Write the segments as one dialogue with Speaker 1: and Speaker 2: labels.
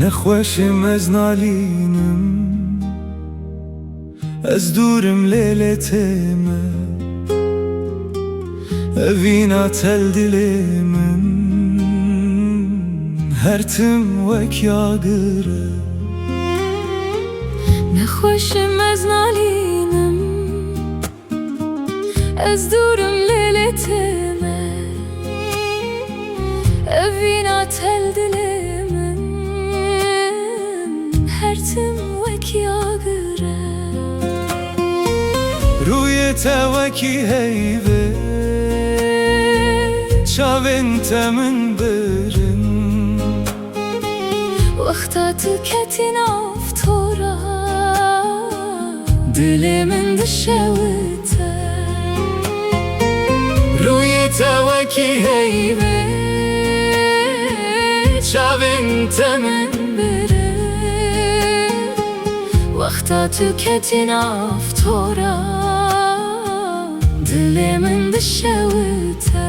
Speaker 1: نخوشم از نالینم از دورم لیلتیمه اوینا تل دليمن هرتم وك ياقره
Speaker 2: نخوشم از نالینم از دورم لیلتیمه اوینا تل دليمن هرتم وك ياقره
Speaker 1: رويته وكي هيبه چاوين تمن برن
Speaker 2: وقتا تو کتین افتورا دل من دشوته
Speaker 1: رويته وكي هيبه چاوين تمن
Speaker 2: بره وقتا تو کتین افتورا دل من دشوته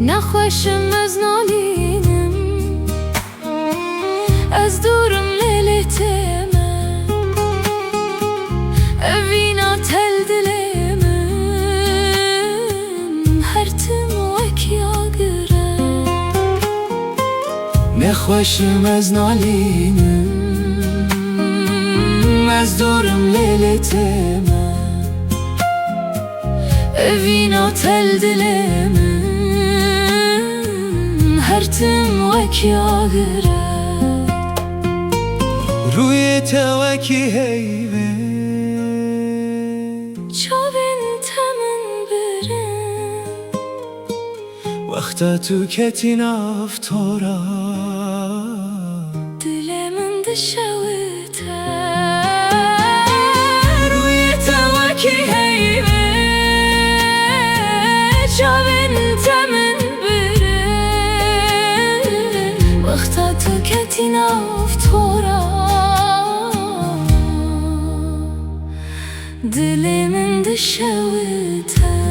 Speaker 2: نخوشم از نالینم از دورم لیلتیمه اوینا تل دلیمن هرتم وک یاقره
Speaker 1: نخوشم از نالینم از دورم لیلتیمه
Speaker 2: اوینا تل دلیمن هرتم وك ياقره
Speaker 1: رويته وكي هيبه
Speaker 2: چاوين تمن برن
Speaker 1: وقتا تو كتين افتورا
Speaker 2: دل من دشوته
Speaker 1: رويته وكي هيبه
Speaker 2: چاوين تمن وقتا تو کتین افتورا دل من دشوته